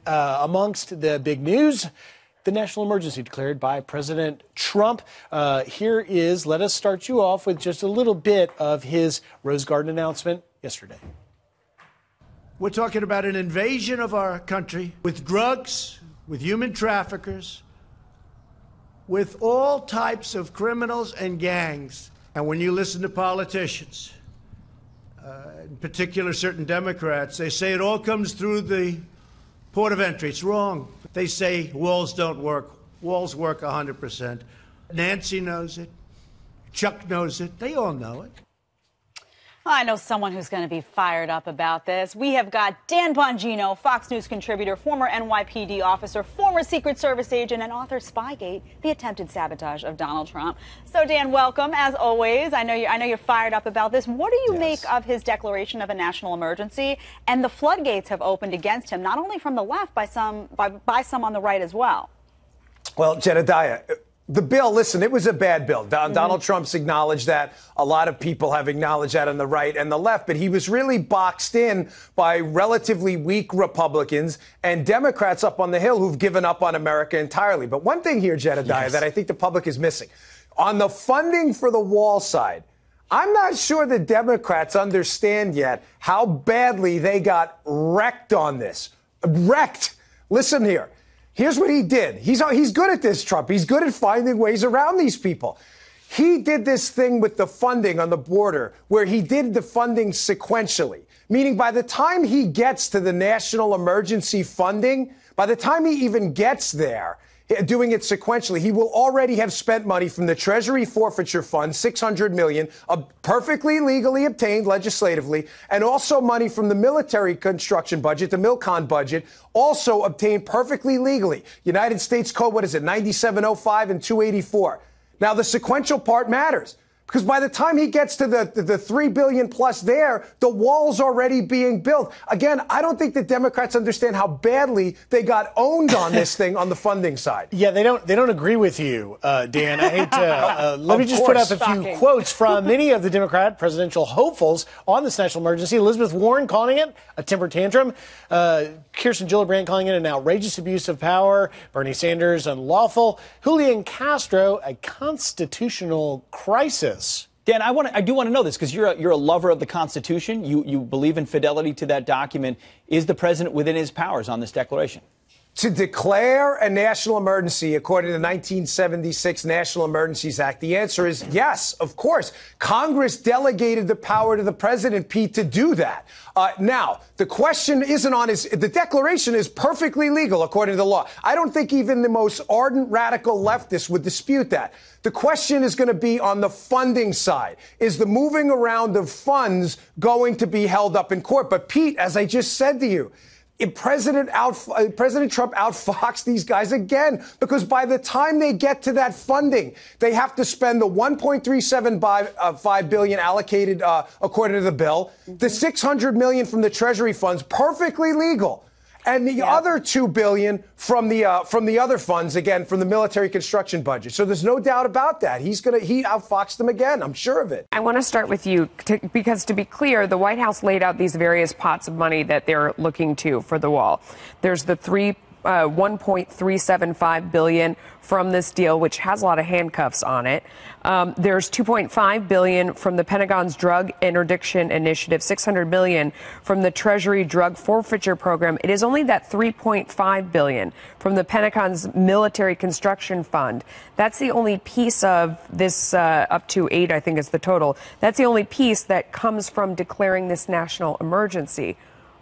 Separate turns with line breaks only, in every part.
amongst the big news, the national emergency declared by President Trump. Here is, let us start you off with just a little bit of his Rose Garden announcement yesterday.
We're talking about an invasion of our country with drugs, with human traffickers, with all types of criminals and gangs. And when you listen to politicians, in particular certain Democrats, they say it all comes through the port of entry. It's wrong. They say walls don't work. Walls work 100%. Nancy knows it. Chuck knows it. They all know it.
I know someone who's going to be fired up about this. We have got Dan Bongino, Fox News contributor, former NYPD officer, former Secret Service agent, and author Spygate, the attempted sabotage of Donald Trump. So, Dan, welcome, as always. I know you're fired up about this. What do you make of his declaration of a national emergency? And the floodgates have opened against him, not only from the left, by some on the right as well.
Well, Jedediah, the bill, listen, it was a bad bill. Donald Trump's acknowledged that. A lot of people have acknowledged that on the right and the left. But he was really boxed in by relatively weak Republicans and Democrats up on the Hill who've given up on America entirely. But one thing here, Jedediah, that I think the public is missing. On the funding for the wall side, I'm not sure the Democrats understand yet how badly they got wrecked on this. Wrecked. Listen here. Here's what he did. He's good at this, Trump. He's good at finding ways around these people. He did this thing with the funding on the border where he did the funding sequentially, meaning by the time he gets to the national emergency funding, by the time he even gets there, doing it sequentially, he will already have spent money from the Treasury Forfeiture Fund, $600 million, perfectly legally obtained legislatively, and also money from the military construction budget, the MILCON budget, also obtained perfectly legally. United States Code, 9705 and 284. Now, the sequential part matters. Because by the time he gets to the $3 billion plus there, the wall's already being built. Again, I don't think the Democrats understand how badly they got owned on this thing on the funding side.
Yeah, they don't agree with you, Dan. I hate to let me just put up a few quotes from many of the Democrat presidential hopefuls on this national emergency. Elizabeth Warren calling it a temper tantrum. Kirsten Gillibrand calling it an outrageous abuse of power. Bernie Sanders unlawful. Julian Castro a constitutional crisis.
Dan, I do want to know this because you're a lover of the Constitution. You believe in fidelity to that document. Is the president within his powers on this declaration?
To declare a national emergency according to the 1976 National Emergencies Act, the answer is yes, of course. Congress delegated the power to the president, Pete, to do that. Now, the question isn't on the declaration is perfectly legal according to the law. I don't think even the most ardent radical leftists would dispute that. The question is going to be on the funding side. Is the moving around of funds going to be held up in court? But, Pete, as I just said to you, President Trump outfoxed these guys again, because by the time they get to that funding, they have to spend the $1.375 billion allocated according to the bill, the $600 million from the Treasury funds, perfectly legal, and the other $2 billion from the other funds, again from the military construction budget. So there's no doubt about that. He outfoxed them again. I'm sure of it.
I want to start with you because, to be clear, the White House laid out these various pots of money that they're looking to for the wall. There's the $1.375 billion from this deal, which has a lot of handcuffs on it. There's $2.5 billion from the Pentagon's Drug Interdiction Initiative, $600 million from the Treasury Drug Forfeiture Program. It is only that $3.5 billion from the Pentagon's Military Construction Fund. That's the only piece of this, up to 8, I think is the total. That's the only piece that comes from declaring this national emergency.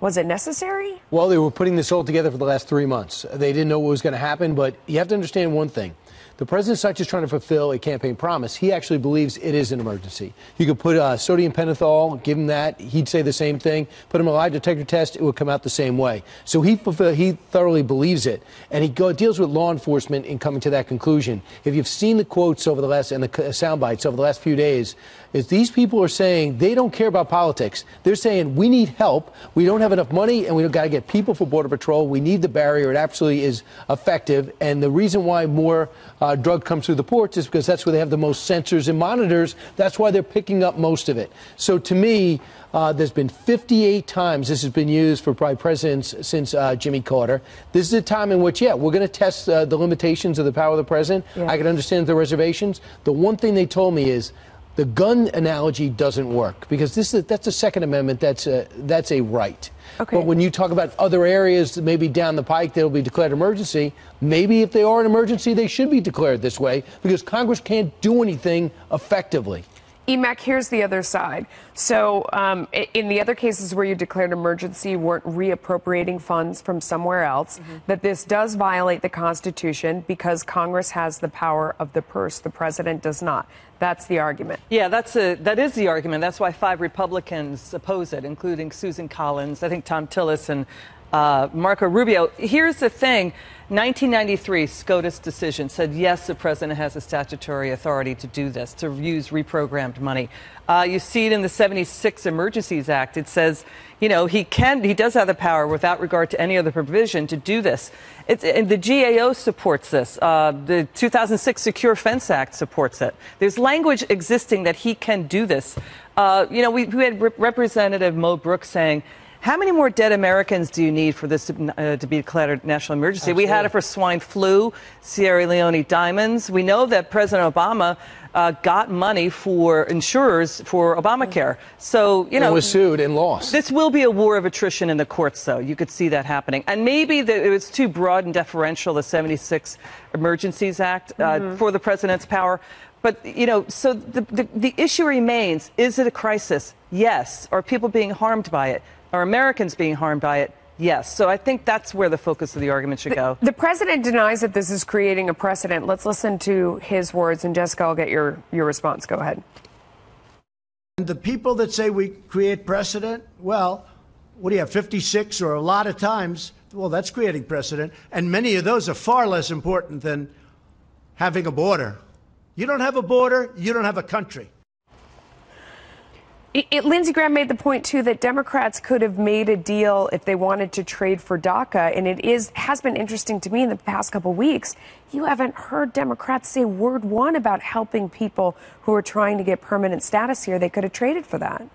Was it necessary?
Well, they were putting this all together for the last 3 months. They didn't know what was going to happen, but you have to understand one thing. The president's not just trying to fulfill a campaign promise. He actually believes it is an emergency. You could put sodium pentothal, give him that. He'd say the same thing. Put him a lie detector test. It would come out the same way. So he thoroughly believes it. And he deals with law enforcement in coming to that conclusion. If you've seen the quotes over the last and the sound bites over the last few days, is these people are saying they don't care about politics. They're saying we need help. We don't have enough money and we don't got to get people for Border Patrol. We need the barrier. It absolutely is effective. And the reason why more drug comes through the ports is because that's where they have the most sensors and monitors. That's why they're picking up most of it. So to me, there's been 58 times this has been used for probably presidents since Jimmy Carter. This is a time in which, we're going to test the limitations of the power of the president. Yeah. I can understand the reservations. The one thing they told me is the gun analogy doesn't work because that's a Second Amendment. That's a right. Okay. But when you talk about other areas that maybe down the pike that will be declared emergency, maybe if they are an emergency, they should be declared this way because Congress can't do anything effectively.
Emac, here's the other side. So in the other cases where you declared emergency, you weren't reappropriating funds from somewhere else, that this does violate the Constitution because Congress has the power of the purse. The president does not. That's the argument.
Yeah, that is the argument. That's why 5 Republicans oppose it, including Susan Collins, I think Tom Tillis, and Marco Rubio. Here's the thing. 1993, SCOTUS decision said, yes, the president has a statutory authority to do this, to use reprogrammed money. You see it in the 76 Emergencies Act. It says, he does have the power without regard to any other provision to do this. And the GAO supports this. The 2006 Secure Fence Act supports it. There's language existing that he can do this. We had Representative Mo Brooks saying, how many more dead Americans do you need for this to be declared a national emergency? Absolutely. We had it for swine flu, Sierra Leone diamonds. We know that President Obama got money for insurers for Obamacare. So,
and was sued and lost.
This will be a war of attrition in the courts, though. You could see that happening. And maybe it was too broad and deferential, the 76 Emergencies Act, for the president's power. But, so the issue remains, is it a crisis? Yes. Are people being harmed by it? Are Americans being harmed by it? Yes. So I think that's where the focus of the argument should go.
The president denies that this is creating a precedent. Let's listen to his words. And Jessica, I'll get your response. Go ahead.
And the people that say we create precedent, well, what do you have, 56 or a lot of times? Well, that's creating precedent. And many of those are far less important than having a border. You don't have a border, you don't have a country.
Lindsey Graham made the point, too, that Democrats could have made a deal if they wanted to trade for DACA. And it has been interesting to me in the past couple of weeks. You haven't heard Democrats say word one about helping people who are trying to get permanent status here. They could have traded for that.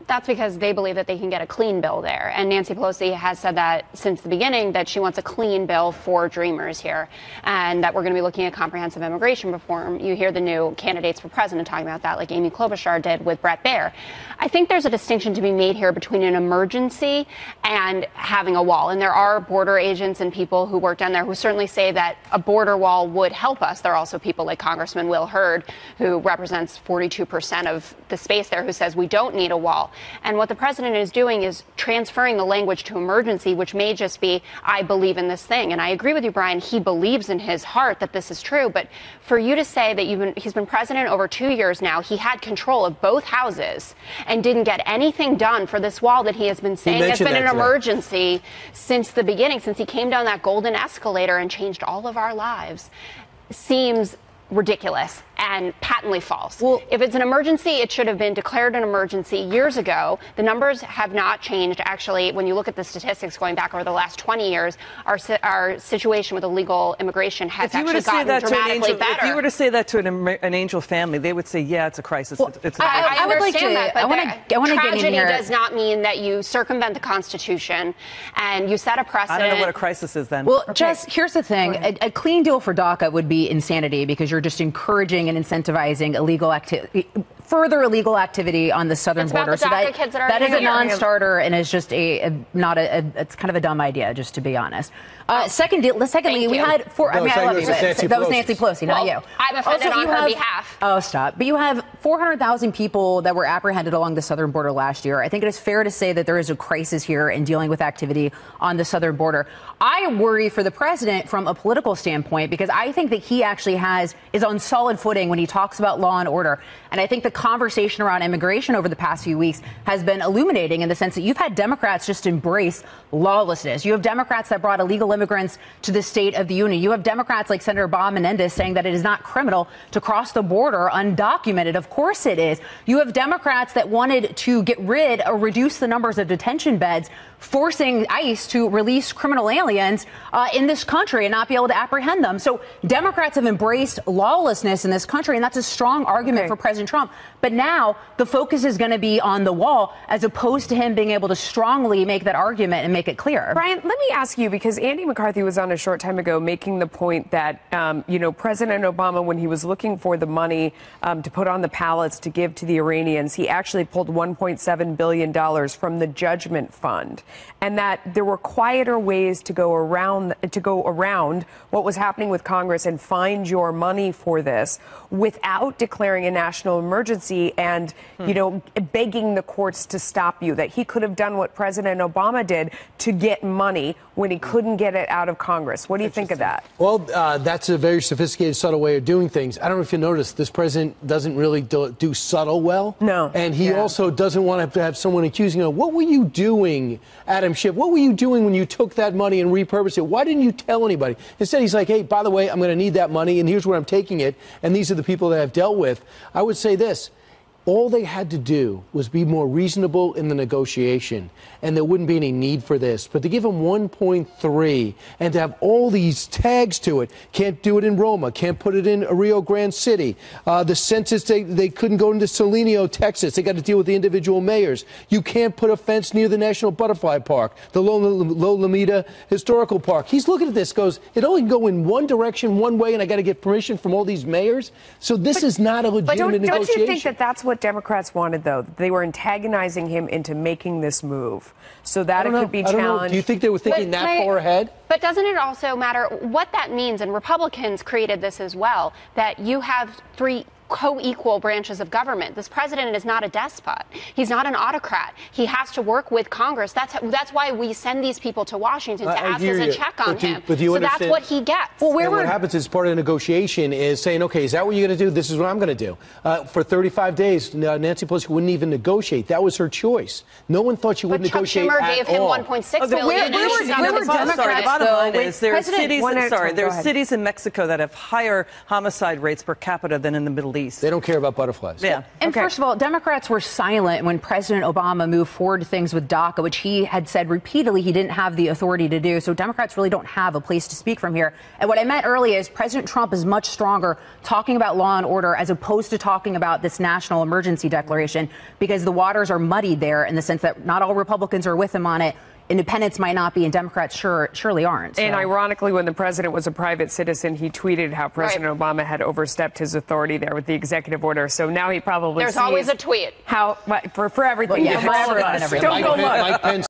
That's because they believe that they can get a clean bill there. And Nancy Pelosi has said that since the beginning, that she wants a clean bill for dreamers here, and that we're going to be looking at comprehensive immigration reform. You hear the new candidates for president talking about that, like Amy Klobuchar did with Bret Baier. I think there's a distinction to be made here between an emergency and having a wall. And there are border agents and people who work down there who certainly say that a border wall would help us. There are also people like Congressman Will Hurd, who represents 42% of the space there, who says we don't need a wall. And what the president is doing is transferring the language to emergency, which may just be, I believe in this thing. And I agree with you, Brian. He believes in his heart that this is true. But for you to say that he's been president over 2 years now, he had control of both houses and didn't get anything done for this wall that he has been saying has been an emergency since the beginning, since he came down that golden escalator and changed all of our lives, seems ridiculous and patently false. Well, if it's an emergency, it should have been declared an emergency years ago. The numbers have not changed. Actually, when you look at the statistics going back over the last 20 years, our situation with illegal immigration has actually gotten dramatically better.
If you were to say that to an Angel family, they would say, yeah, it's a crisis.
Well, I would like to, that, but tragedy does not mean that you circumvent the Constitution and you set a precedent.
I don't know what a crisis is then.
Well, Jess, here's the thing. A clean deal for DACA would be insanity because you're just encouraging and incentivizing further illegal activity on the southern border.
So that
is a non-starter and is just it's kind of a dumb idea, just to be honest. Secondly, we had I love you. That was Nancy Pelosi, not you.
I'm offended on her behalf.
Oh, stop. But you have 400,000 people that were apprehended along the southern border last year. I think it is fair to say that there is a crisis here in dealing with activity on the southern border. I worry for the president from a political standpoint because I think that he actually is on solid footing when he talks about law and order. And I think the conversation around immigration over the past few weeks has been illuminating in the sense that you've had Democrats just embrace lawlessness. You have Democrats that brought illegal immigrants to the State of the Union. You have Democrats like Senator Bob Menendez saying that it is not criminal to cross the border undocumented. Of Of course it is. You have Democrats that wanted to get rid or reduce the numbers of detention beds, forcing ICE to release criminal aliens in this country and not be able to apprehend them. So Democrats have embraced lawlessness in this country, and that's a strong argument for President Trump. But now the focus is going to be on the wall, as opposed to him being able to strongly make that argument and make it clear.
Brian, let me ask you, because Andy McCarthy was on a short time ago making the point that, President Obama, when he was looking for the money to put on the pallets to give to the Iranians, he actually pulled $1.7 billion from the Judgment Fund, and that there were quieter ways to go around what was happening with Congress and find your money for this without declaring a national emergency and, begging the courts to stop you, that he could have done what President Obama did to get money when he couldn't get it out of Congress. What do you think of that?
Well, that's a very sophisticated, subtle way of doing things. I don't know if you noticed, this president doesn't really do subtle well.
No.
And he also doesn't want to have someone accusing him, what were you doing, Adam Schiff? What were you doing when you took that money and repurposed it? Why didn't you tell anybody? Instead, he's like, hey, by the way, I'm going to need that money, and here's where I'm taking it, and these are the people that I've dealt with. I would say this. All they had to do was be more reasonable in the negotiation, and there wouldn't be any need for this. But to give them 1.3 and to have all these tags to it, can't do it in Roma, can't put it in Rio Grande City. The census, they couldn't go into Salino, Texas. They got to deal with the individual mayors. You can't put a fence near the National Butterfly Park, the Lolomita Historical Park. He's looking at this, goes, it only can go in one direction, one way, and I got to get permission from all these mayors. So this is not a legitimate negotiation.
Don't you think that that's what Democrats wanted, though? They were antagonizing him into making this move so that it could be challenged.
Do you think they were thinking that far ahead?
But doesn't it also matter what that means? And Republicans created this as well, that you have three co-equal branches of government. This president is not a despot. He's not an autocrat. He has to work with Congress. That's why we send these people to Washington to act as a check on him. So that's what he gets.
Well, what happens is part of the negotiation is saying, okay, is that what you're going to do? This is what I'm going to do. For 35 days, Nancy Pelosi wouldn't even negotiate. That was her choice. No one thought she would negotiate
Chuck Schumer
at
gave him
all.
$1.6 billion.
The bottom line is there are cities in Mexico that have higher homicide rates per capita than in the Middle East.
They don't care about butterflies.
Yeah.
And first of all, Democrats were silent when President Obama moved forward to things with DACA, which he had said repeatedly he didn't have the authority to do. So Democrats really don't have a place to speak from here. And what I meant earlier is President Trump is much stronger talking about law and order as opposed to talking about this national emergency declaration, because the waters are muddied there in the sense that not all Republicans are with him on it. Independents might not be, and Democrats surely aren't. So.
And ironically, when the president was a private citizen, he tweeted how President Obama had overstepped his authority there with the executive order. So now he probably
There's always a tweet.
How for everything.
Well, yeah,
for everything. Don't go look.